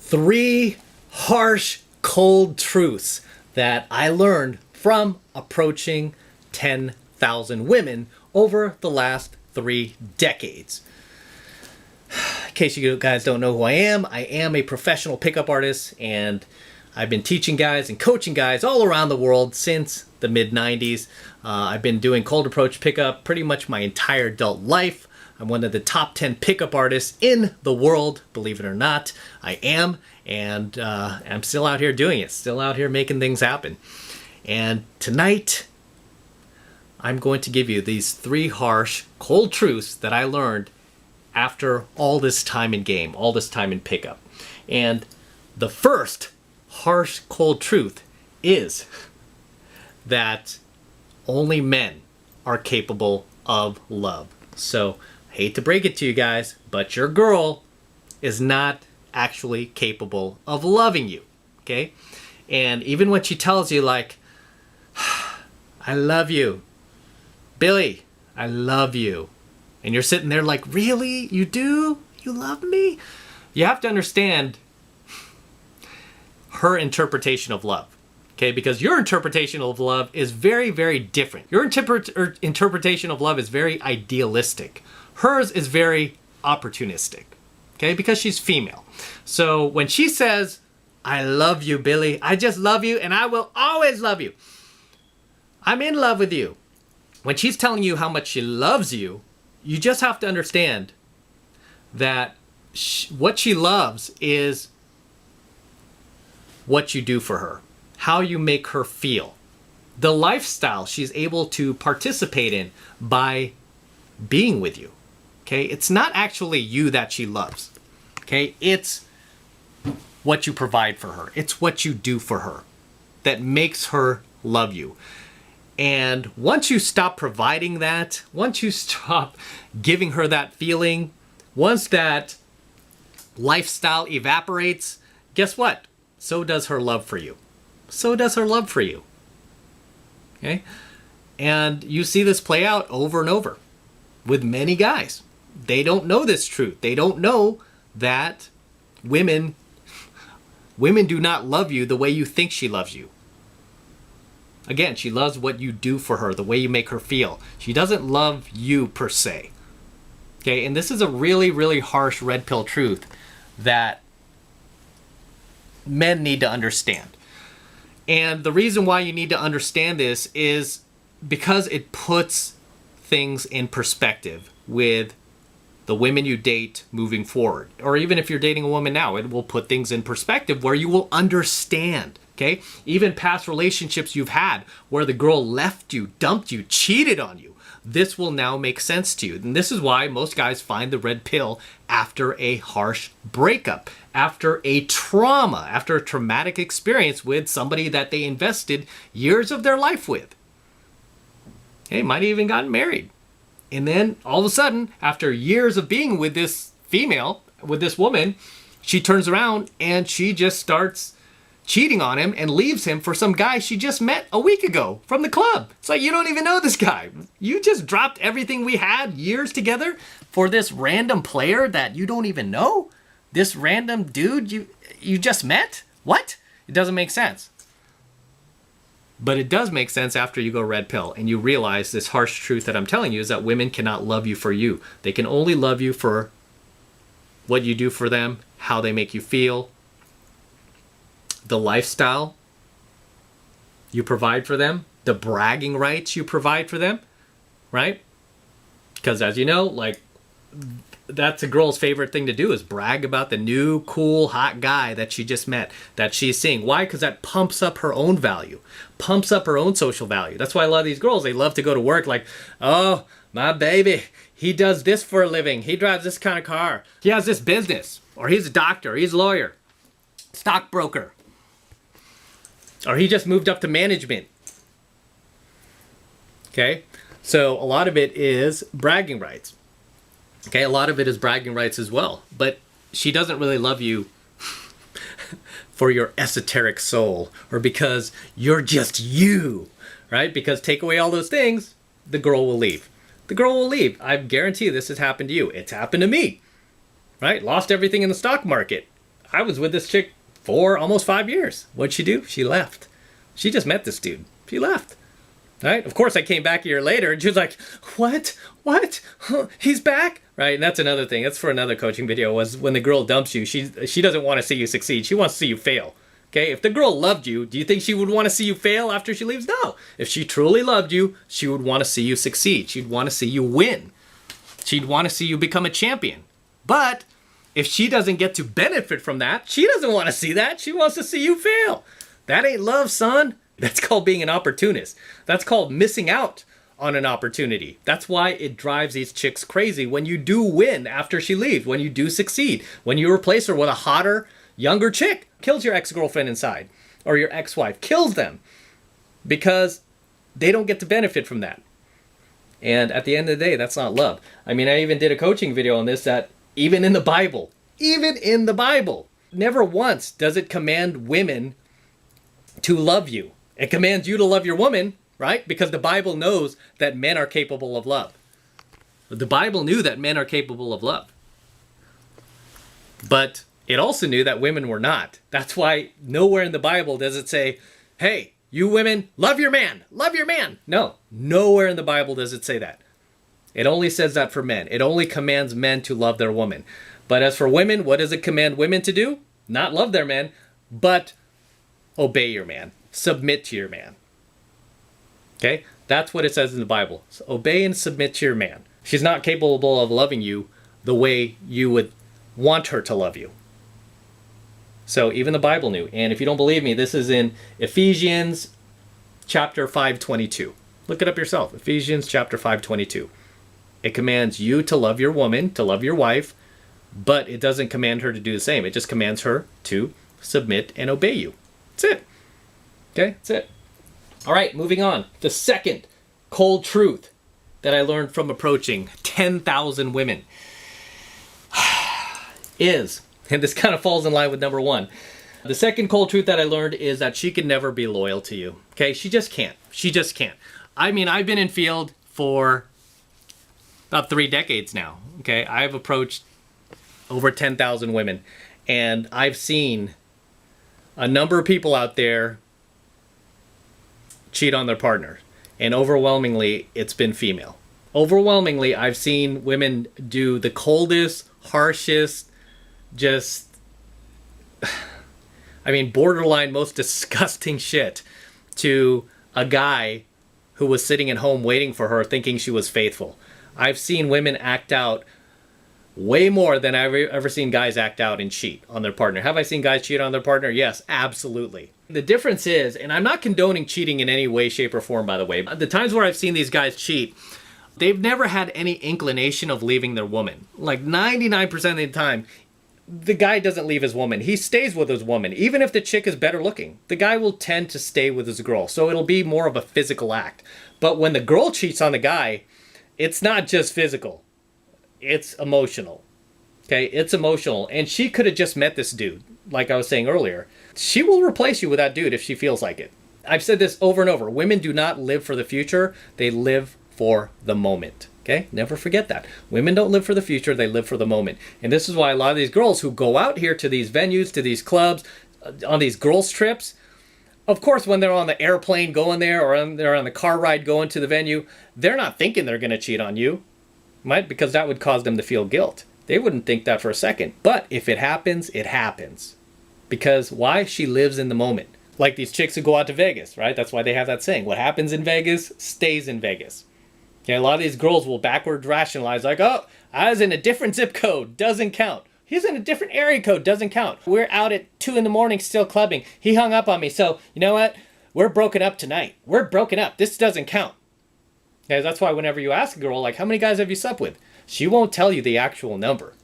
3 harsh, cold truths that I learned from approaching 10,000 women over the last 3 decades. In case you guys don't know who I am a professional pickup artist, and I've been teaching guys and coaching guys all around the world since the mid-90s. I've been doing cold approach pickup pretty much my entire adult life. I'm one of the top 10 pickup artists in the world, believe it or not. I am, and I'm still out here doing it, still out here making things happen. And tonight, I'm going to give you these 3 harsh, cold truths that I learned after all this time in game, all this time in pickup. And the first harsh, cold truth is that only men are capable of love. So, hate to break it to you guys, but your girl is not actually capable of loving you, okay? And even when she tells you like, I love you, Billy, I love you, and you're sitting there like, really? You do? You love me? You have to understand her interpretation of love. Okay, because your interpretation of love is very, very different. Your interpretation of love is very idealistic. Hers is very opportunistic. Okay, because she's female. So when she says, I love you, Billy, I just love you and I will always love you, I'm in love with you. When she's telling you how much she loves you, you just have to understand that what she loves is what you do for her, how you make her feel, the lifestyle she's able to participate in by being with you. Okay, it's not actually you that she loves. Okay, it's what you provide for her. It's what you do for her that makes her love you. And once you stop providing that, once you stop giving her that feeling, once that lifestyle evaporates, guess what? So does her love for you. So does her love for you. Okay? And you see this play out over and over with many guys. They don't know this truth. They don't know that women do not love you the way you think she loves you. Again, she loves what you do for her, the way you make her feel. She doesn't love you per se. Okay, and this is a really, really harsh red pill truth that men need to understand. And the reason why you need to understand this is because it puts things in perspective with the women you date moving forward. Or even if you're dating a woman now, it will put things in perspective where you will understand. Okay? Even past relationships you've had where the girl left you, dumped you, cheated on you. This will now make sense to you. And this is why most guys find the red pill after a harsh breakup, after a trauma, after a traumatic experience with somebody that they invested years of their life with. Hey, might have even gotten married. And then all of a sudden, after years of being with this female, with this woman, she turns around and she just starts cheating on him and leaves him for some guy she just met a week ago from the club. It's like, you don't even know this guy. You just dropped everything we had years together for this random player that you don't even know? This random dude you just met? What? It doesn't make sense. But it does make sense after you go red pill and you realize this harsh truth that I'm telling you is that women cannot love you for you. They can only love you for what you do for them, how they make you feel, the lifestyle you provide for them, the bragging rights you provide for them, right? Because as you know, like, that's a girl's favorite thing to do is brag about the new, cool, hot guy that she just met, that she's seeing. Why? Because that pumps up her own value, pumps up her own social value. That's why a lot of these girls, they love to go to work like, oh, my baby, he does this for a living. He drives this kind of car. He has this business. Or he's a doctor. He's a lawyer. Stockbroker. Or he just moved up to management. Okay? So a lot of it is bragging rights. Okay? A lot of it is bragging rights as well. But she doesn't really love you for your esoteric soul or because you're just you, right? Because take away all those things, the girl will leave. The girl will leave. I guarantee this has happened to you. It's happened to me, right? Lost everything in the stock market. I was with this chick for almost 5 years. What'd she do? She left. She just met this dude. She left. Right? Of course, I came back a year later, and she was like, what? What? Huh, he's back? Right? And that's another thing. That's for another coaching video, was when the girl dumps you, she doesn't want to see you succeed. She wants to see you fail. Okay? If the girl loved you, do you think she would want to see you fail after she leaves? No. If she truly loved you, she would want to see you succeed. She'd want to see you win. She'd want to see you become a champion. But if she doesn't get to benefit from that, she doesn't want to see that. She wants to see you fail. That ain't love, son. That's called being an opportunist. That's called missing out on an opportunity. That's why it drives these chicks crazy when you do win after she leaves, when you do succeed, when you replace her with a hotter, younger chick. Kills your ex-girlfriend inside, or your ex-wife. Kills them because they don't get to benefit from that. And at the end of the day, that's not love. I mean, I even did a coaching video on this, that even in the Bible, never once does it command women to love you. It commands you to love your woman, right? Because the Bible knows that men are capable of love. The Bible knew that men are capable of love. But it also knew that women were not. That's why nowhere in the Bible does it say, hey, you women, love your man, love your man. No, nowhere in the Bible does it say that. It only says that for men. It only commands men to love their woman. But as for women, what does it command women to do? Not love their men, but obey your man. Submit to your man. Okay? That's what it says in the Bible. So obey and submit to your man. She's not capable of loving you the way you would want her to love you. So even the Bible knew. And if you don't believe me, this is in Ephesians chapter 5:22. Look it up yourself. Ephesians chapter 5:22. It commands you to love your woman, to love your wife, but it doesn't command her to do the same. It just commands her to submit and obey you. That's it. Okay, that's it. All right, moving on. The second cold truth that I learned from approaching 10,000 women is, and this kind of falls in line with number one, the second cold truth that I learned is that she can never be loyal to you. Okay, she just can't. She just can't. I mean, I've been in field for about 3 decades now. Okay, I've approached over 10,000 women, and I've seen a number of people out there cheat on their partner, and overwhelmingly it's been female. Overwhelmingly, I've seen women do the coldest, harshest, just, I mean, borderline most disgusting shit to a guy who was sitting at home waiting for her, thinking she was faithful. I've seen women act out way more than I've ever seen guys act out and cheat on their partner. Have I seen guys cheat on their partner? Yes, absolutely. The difference is, and I'm not condoning cheating in any way, shape, or form, by the way. The times where I've seen these guys cheat, they've never had any inclination of leaving their woman. Like 99% of the time, the guy doesn't leave his woman. He stays with his woman. Even if the chick is better looking, the guy will tend to stay with his girl. So it'll be more of a physical act. But when the girl cheats on the guy, it's not just physical. It's emotional. Okay, it's emotional. And she could have just met this dude, like I was saying earlier. She will replace you with that dude if she feels like it. I've said this over and over. Women do not live for the future. They live for the moment. Okay, never forget that. Women don't live for the future. They live for the moment. And this is why a lot of these girls who go out here to these venues, to these clubs, on these girls' trips, of course, when they're on the airplane going there, or they're on the car ride going to the venue, they're not thinking they're going to cheat on you. Right? Because that would cause them to feel guilt. They wouldn't think that for a second. But if it happens, it happens. Because why? She lives in the moment. Like these chicks who go out to Vegas, right? That's why they have that saying. What happens in Vegas stays in Vegas. Okay, a lot of these girls will backwards rationalize like, oh, I was in a different zip code. Doesn't count. He's in a different area code. Doesn't count. We're out at 2 a.m. still clubbing. He hung up on me. So, you know what? We're broken up tonight. We're broken up. This doesn't count. Okay, that's why whenever you ask a girl, like, how many guys have you slept with? She won't tell you the actual number.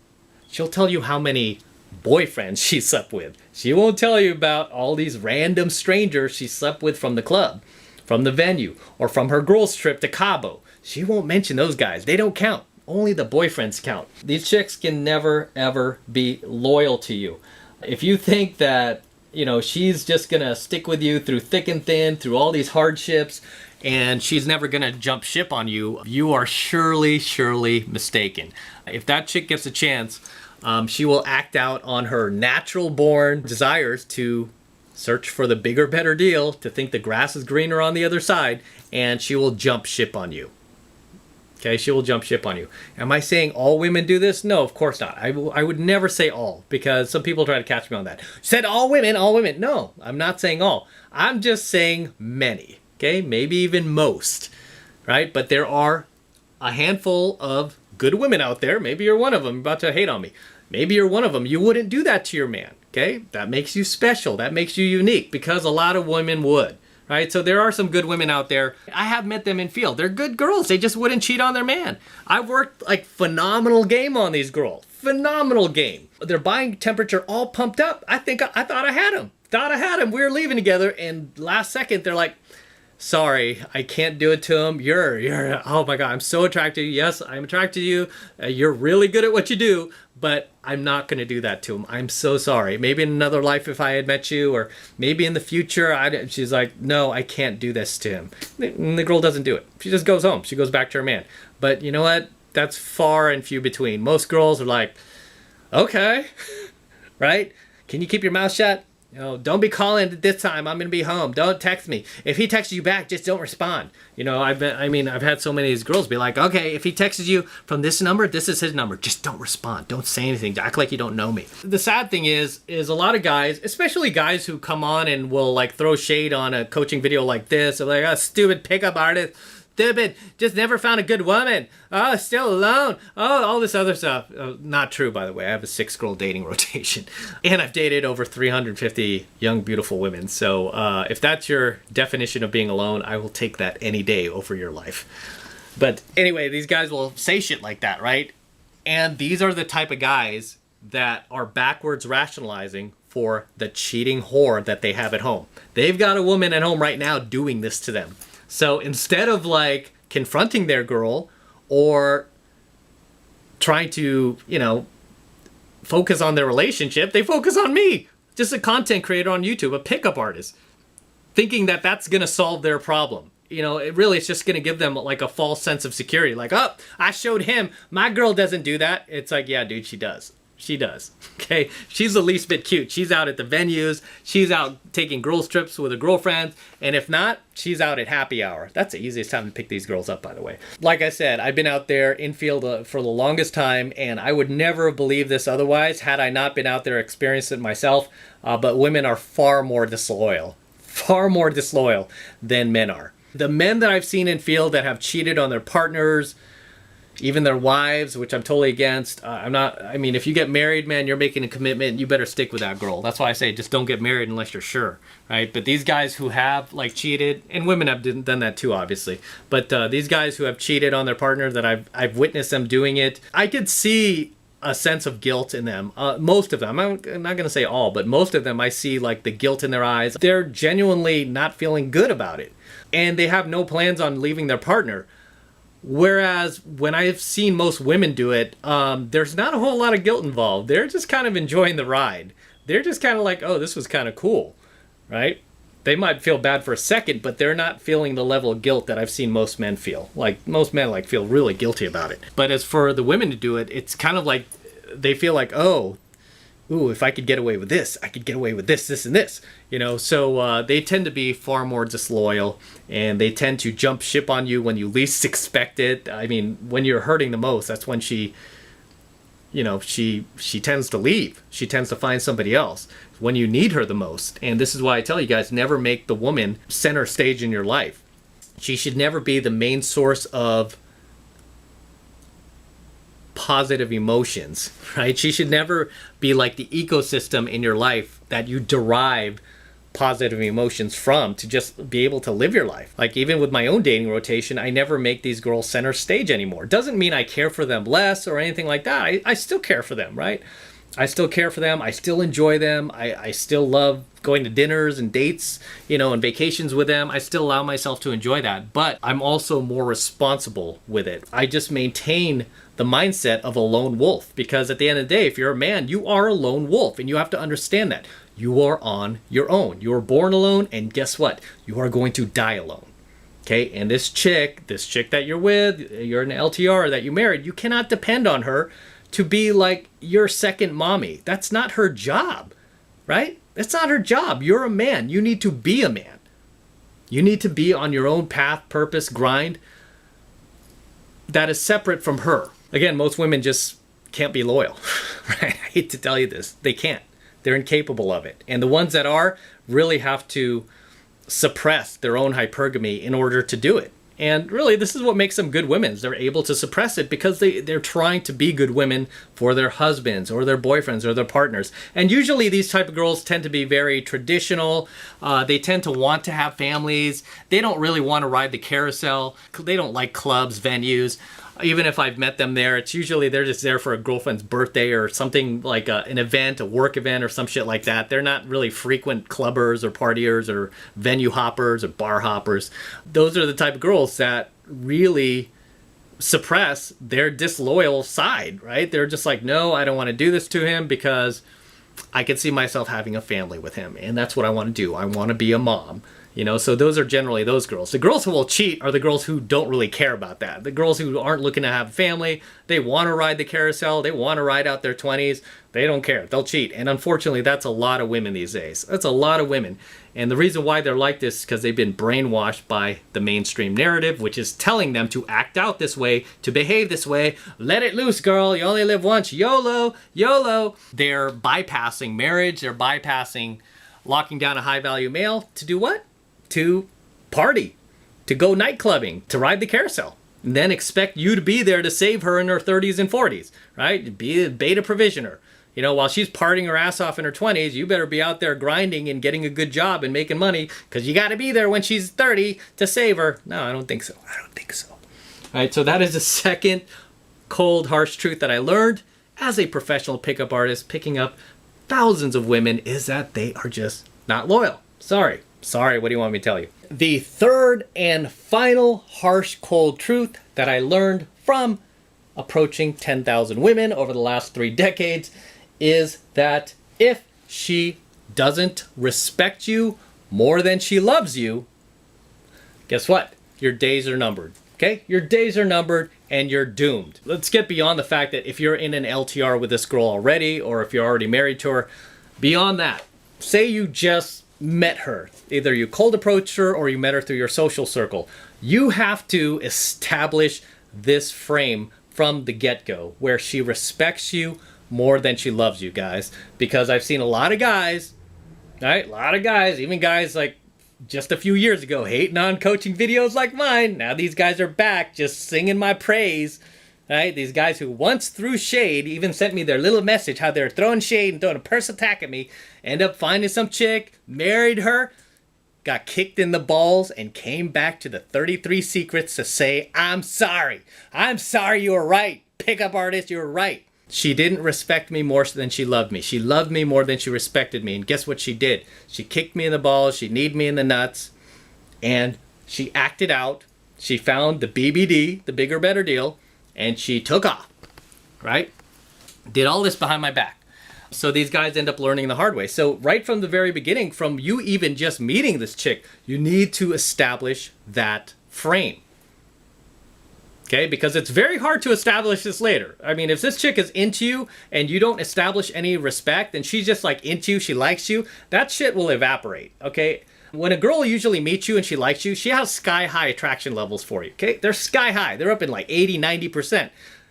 She'll tell you how many boyfriends she slept with. She won't tell you about all these random strangers she slept with from the club, from the venue, or from her girls' trip to Cabo. She won't mention those guys. They don't count. Only the boyfriends count. These chicks can never, ever be loyal to you. If you think that, you know, she's just going to stick with you through thick and thin, through all these hardships, and she's never going to jump ship on you, you are surely, surely mistaken. If that chick gets a chance She will act out on her natural born desires to search for the bigger, better deal, to think the grass is greener on the other side, and she will jump ship on you. Okay, she will jump ship on you. Am I saying all women do this? No, of course not. I would never say all, because some people try to catch me on that. You said all women, all women. No, I'm not saying all. I'm just saying many. Okay, maybe even most, right? But there are a handful of good women out there. Maybe you're one of them. You're about to hate on me. Maybe you're one of them. You wouldn't do that to your man. Okay, that makes you special. That makes you unique, because a lot of women would. Right? So there are some good women out there. I have met them in field. They're good girls. They just wouldn't cheat on their man. I've worked like phenomenal game on these girls. Phenomenal game. Their buying temperature all pumped up. I thought I had him. We were leaving together, and last second they're like, sorry, I can't do it to him. You're, oh my God, I'm so attracted to you. Yes, I'm attracted to you. You're really good at what you do, but I'm not going to do that to him. I'm so sorry. Maybe in another life if I had met you, or maybe in the future. She's like, no, I can't do this to him. And the girl doesn't do it. She just goes home. She goes back to her man. But you know what? That's far and few between. Most girls are like, okay, right? Can you keep your mouth shut? You know, don't be calling at this time. I'm going to be home. Don't text me. If he texts you back, just don't respond. You know, I've had so many of these girls be like, okay, if he texts you from this number, this is his number. Just don't respond. Don't say anything. Act like you don't know me. The sad thing is a lot of guys, especially guys who come on and will like throw shade on a coaching video like this. They're like, oh, stupid pickup artist. Stupid, just never found a good woman. Oh, still alone. Oh, all this other stuff. Not true, by the way. I have a 6-girl dating rotation. And I've dated over 350 young, beautiful women. So if that's your definition of being alone, I will take that any day over your life. But anyway, these guys will say shit like that, right? And these are the type of guys that are backwards rationalizing for the cheating whore that they have at home. They've got a woman at home right now doing this to them. So instead of like confronting their girl or trying to, you know, focus on their relationship, they focus on me. Just a content creator on YouTube, a pickup artist, thinking that that's going to solve their problem. You know, it's just going to give them like a false sense of security. Like, oh, I showed him. My girl doesn't do that. It's like, yeah, dude, she does. She does. Okay. She's the least bit cute. She's out at the venues. She's out taking girls trips with her girlfriends. And if not, she's out at happy hour. That's the easiest time to pick these girls up, by the way. Like I said, I've been out there in field for the longest time, and I would never have believed this otherwise had I not been out there experiencing it myself. But women are far more disloyal than men are. The men that I've seen in field that have cheated on their partners, even their wives, which I'm totally against. If you get married, man, you're making a commitment. You better stick with that girl. That's why I say just don't get married unless you're sure, right? But these guys who have like cheated, and women have done that too, obviously. But these guys who have cheated on their partner, that I've witnessed them doing it, I could see a sense of guilt in them. Most of them, I'm not going to say all, but most of them, I see like the guilt in their eyes. They're genuinely not feeling good about it. And they have no plans on leaving their partner. Whereas when I've seen most women do it, there's not a whole lot of guilt involved. They're just kind of enjoying the ride. They're just kind of like, oh, this was kind of cool, right? They might feel bad for a second, but they're not feeling the level of guilt that I've seen most men feel. Like most men like feel really guilty about it. But as for the women to do it, it's kind of like they feel like, oh, ooh, if I could get away with this, I could get away with this, this, and this. You know, so they tend to be far more disloyal, and they tend to jump ship on you when you least expect it. I mean, when you're hurting the most, that's when she tends to leave. She tends to find somebody else when you need her the most. And this is why I tell you guys, never make the woman center stage in your life. She should never be the main source of positive emotions, right? She should never be like the ecosystem in your life that you derive positive emotions from to just be able to live your life. Like even with my own dating rotation, I never make these girls center stage anymore. Doesn't mean I care for them less or anything like that. I still care for them, right? I still care for them. I still enjoy them. I still love going to dinners and dates, and vacations with them. I still allow myself to enjoy that, but I'm also more responsible with it. I just maintain the mindset of a lone wolf, because at the end of the day, if you're a man, you are a lone wolf, and you have to understand that. You are on your own. You were born alone, and guess what? You are going to die alone. Okay, and this chick that you're with, you're in an LTR that you married, you cannot depend on her to be like your second mommy. That's not her job, right? That's not her job. You're a man. You need to be a man. You need to be on your own path, purpose, grind that is separate from her. Again, most women just can't be loyal, right? I hate to tell you this. They can't. They're incapable of it. And the ones that are really have to suppress their own hypergamy in order to do it. And really, this is what makes them good women. They're able to suppress it because they're trying to be good women for their husbands or their boyfriends or their partners. And usually these type of girls tend to be very traditional. They tend to want to have families. They don't really want to ride the carousel. They don't like clubs, venues. Even if I've met them there, it's usually they're just there for a girlfriend's birthday or something like an event, a work event or some shit like that. They're not really frequent clubbers or partiers or venue hoppers or bar hoppers. Those are the type of girls that really suppress their disloyal side, right? They're just like, no, I don't want to do this to him because I can see myself having a family with him. And that's what I want to do. I want to be a mom. You know, so those are generally those girls. The girls who will cheat are the girls who don't really care about that. The girls who aren't looking to have a family, they want to ride the carousel, they want to ride out their 20s, they don't care. They'll cheat. And unfortunately, that's a lot of women these days. That's a lot of women. And the reason why they're like this is because they've been brainwashed by the mainstream narrative, which is telling them to act out this way, to behave this way. Let it loose, girl. You only live once. YOLO, YOLO. They're bypassing marriage. They're bypassing locking down a high-value male to do what? To party, to go night clubbing, to ride the carousel, and then expect you to be there to save her in her 30s and 40s, right? Be a beta provisioner. You know, while she's partying her ass off in her 20s, you better be out there grinding and getting a good job and making money because you got to be there when she's 30 to save her. No, I don't think so. I don't think so. All right, so that is the second cold, harsh truth that I learned as a professional pickup artist, picking up thousands of women, is that they are just not loyal. Sorry, what do you want me to tell you? The third and final harsh, cold truth that I learned from approaching 10,000 women over the last 3 decades is that if she doesn't respect you more than she loves you, guess what? Your days are numbered. Okay? Your days are numbered and you're doomed. Let's get beyond the fact that if you're in an LTR with this girl already, or if you're already married to her, beyond that, say you just met her. Either you cold approached her or you met her through your social circle. You have to establish this frame from the get-go where she respects you more than she loves you, guys. Because I've seen a lot of guys, right? A lot of guys, even guys like just a few years ago, hating on coaching videos like mine. Now these guys are back just singing my praise. Right? These guys who once threw shade, even sent me their little message how they're throwing shade and throwing a personal attack at me, end up finding some chick, married her, got kicked in the balls, and came back to the 33 Secrets to say, I'm sorry. I'm sorry, you were right. Pickup artist, you were right. She didn't respect me more than she loved me. She loved me more than she respected me. And guess what she did? She kicked me in the balls. She kneed me in the nuts. And she acted out. She found the BBD, the bigger, better deal. And she took off, right? Did all this behind my back. So these guys end up learning the hard way. So right from the very beginning, from you even just meeting this chick, you need to establish that frame. Okay? Because it's very hard to establish this later. I mean, if this chick is into you and you don't establish any respect and she's just like into you, she likes you, that shit will evaporate, okay? When a girl usually meets you and she likes you, she has sky-high attraction levels for you, okay? They're sky-high. They're up in like 80, 90%.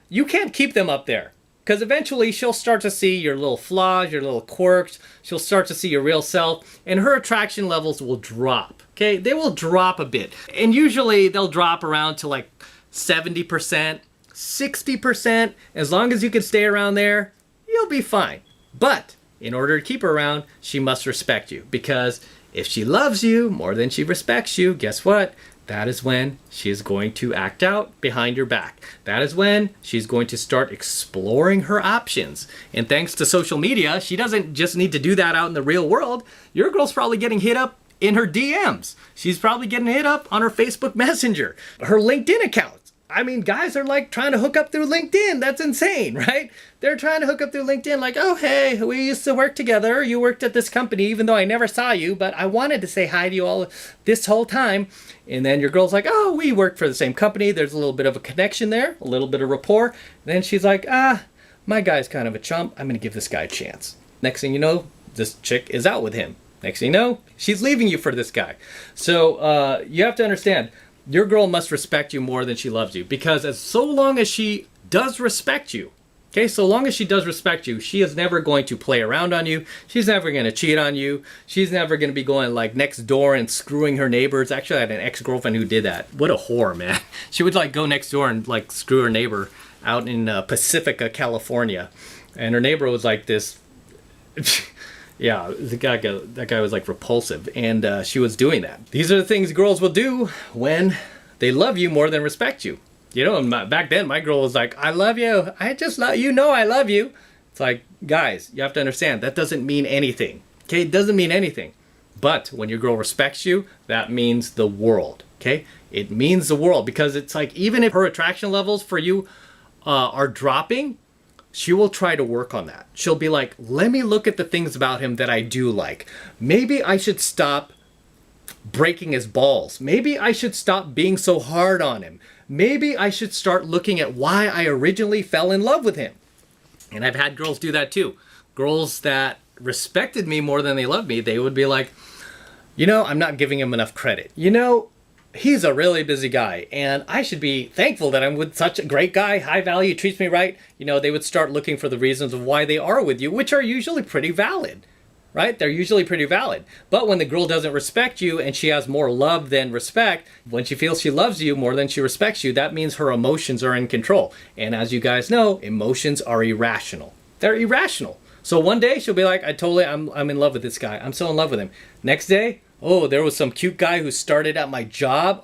You can't keep them up there because eventually she'll start to see your little flaws, your little quirks. She'll start to see your real self, and her attraction levels will drop, okay? They will drop a bit. And usually they'll drop around to like 70%, 60%. As long as you can stay around there, you'll be fine. But in order to keep her around, she must respect you, because if she loves you more than she respects you, guess what? That is when she is going to act out behind your back. That is when she's going to start exploring her options. And thanks to social media, she doesn't just need to do that out in the real world. Your girl's probably getting hit up in her DMs. She's probably getting hit up on her Facebook Messenger, her LinkedIn account. I mean, guys are like trying to hook up through LinkedIn. That's insane, right? They're trying to hook up through LinkedIn like, oh, hey, we used to work together. You worked at this company, even though I never saw you, but I wanted to say hi to you all this whole time. And then your girl's like, oh, we work for the same company. There's a little bit of a connection there, a little bit of rapport. And then she's like, my guy's kind of a chump. I'm going to give this guy a chance. Next thing you know, this chick is out with him. Next thing you know, she's leaving you for this guy. So you have to understand, your girl must respect you more than she loves you. Because so long as she does respect you, okay, so long as she does respect you, she is never going to play around on you. She's never going to cheat on you. She's never going to be going like next door and screwing her neighbors. Actually, I had an ex-girlfriend who did that. What a whore, man. She would like go next door and like screw her neighbor out in Pacifica, California. And her neighbor was like this... Yeah, that guy was like repulsive, and she was doing that. These are the things girls will do when they love you more than respect you. You know, and back then my girl was like, I love you. I just love you. Know I love you. It's like, guys, you have to understand, that doesn't mean anything. Okay, it doesn't mean anything. But when your girl respects you, that means the world. Okay, it means the world, because it's like, even if her attraction levels for you are dropping, she will try to work on that. She'll be like, let me look at the things about him that I do like. Maybe I should stop breaking his balls. Maybe I should stop being so hard on him. Maybe I should start looking at why I originally fell in love with him. And I've had girls do that too. Girls that respected me more than they loved me, they would be like, you know, I'm not giving him enough credit. You know, he's a really busy guy, and I should be thankful that I'm with such a great guy, high value, treats me right. You know, they would start looking for the reasons of why they are with you, which are usually pretty valid, right? They're usually pretty valid. But when the girl doesn't respect you and she has more love than respect, when she feels she loves you more than she respects you, that means her emotions are in control. And as you guys know, emotions are irrational. They're irrational. So one day she'll be like, I'm in love with this guy. I'm so in love with him. Next day, oh, there was some cute guy who started at my job.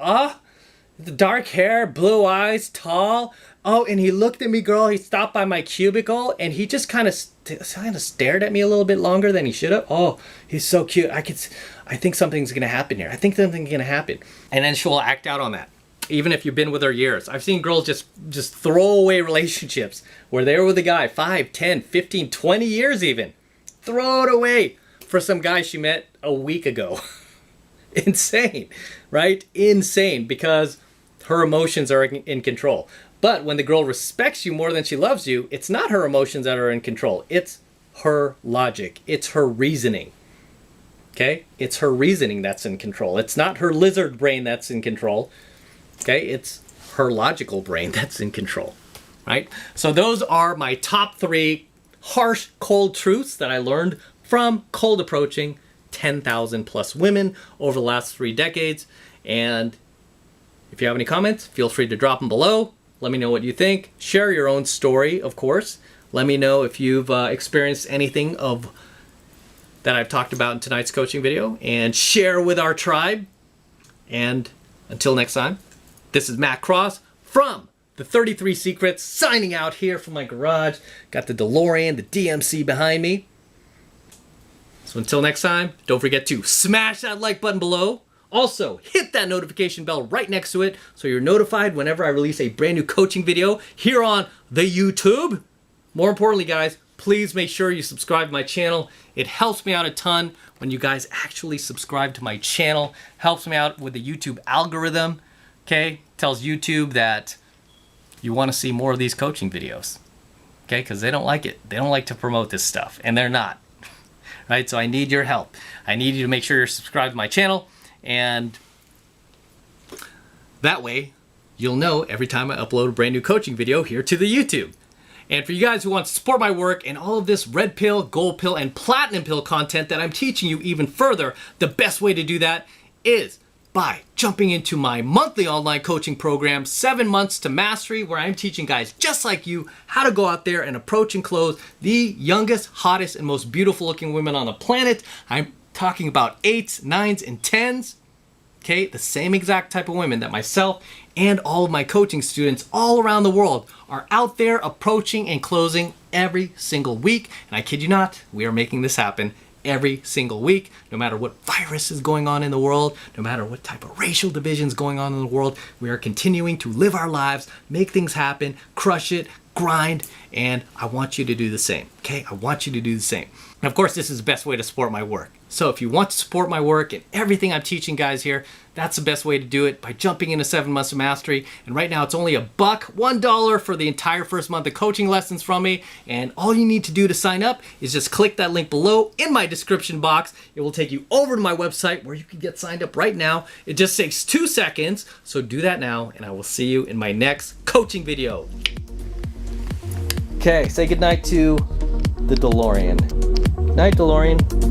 The dark hair, blue eyes, tall. Oh, and he looked at me, girl. He stopped by my cubicle, and he just kind of stared at me a little bit longer than he should have. Oh, he's so cute. I think something's going to happen here. I think something's going to happen. And then she'll act out on that, even if you've been with her years. I've seen girls just throw away relationships where they were with a guy 5, 10, 15, 20 years even. Throw it away for some guy she met a week ago. Insane, right? Insane, because her emotions are in control. But when the girl respects you more than she loves you, it's not her emotions that are in control. It's her logic. It's her reasoning. Okay? It's her reasoning that's in control. It's not her lizard brain that's in control. Okay? It's her logical brain that's in control. Right? So those are my top 3 harsh, cold truths that I learned from cold approaching 10,000 plus women over the last 3 decades. And if you have any comments, feel free to drop them below. Let me know what you think. Share your own story, of course. Let me know if you've experienced anything that I've talked about in tonight's coaching video, and share with our tribe. And until next time, this is Matt Cross from the 33 Secrets, signing out here from my garage. Got the DeLorean, the DMC behind me. So until next time, don't forget to smash that like button below. Also, hit that notification bell right next to it so you're notified whenever I release a brand new coaching video here on the YouTube. More importantly, guys, please make sure you subscribe to my channel. It helps me out a ton when you guys actually subscribe to my channel. Helps me out with the YouTube algorithm. Okay? Tells YouTube that you want to see more of these coaching videos. Okay? Because they don't like it. They don't like to promote this stuff. And they're not. Right? So I need your help. I need you to make sure you're subscribed to my channel. And that way, you'll know every time I upload a brand new coaching video here to the YouTube. And for you guys who want to support my work and all of this red pill, gold pill, and platinum pill content that I'm teaching you even further, the best way to do that is by jumping into my monthly online coaching program, 7 Months to Mastery, where I'm teaching guys just like you how to go out there and approach and close the youngest, hottest, and most beautiful looking women on the planet. I'm talking about 8s, 9s, and 10s. Okay, the same exact type of women that myself and all of my coaching students all around the world are out there approaching and closing every single week. And I kid you not, we are making this happen every single week. No matter what virus is going on in the world, no matter what type of racial division is going on in the world, we are continuing to live our lives, make things happen, crush it, grind, and I want you to do the same. Okay, I want you to do the same. And of course, this is the best way to support my work. So if you want to support my work and everything I'm teaching guys here, that's the best way to do it, by jumping into 7 months of mastery. And right now it's only $1 for the entire first month of coaching lessons from me. And all you need to do to sign up is just click that link below in my description box. It will take you over to my website where you can get signed up right now. It just takes 2 seconds. So do that now, and I will see you in my next coaching video. Okay, say goodnight to the DeLorean. Night, DeLorean.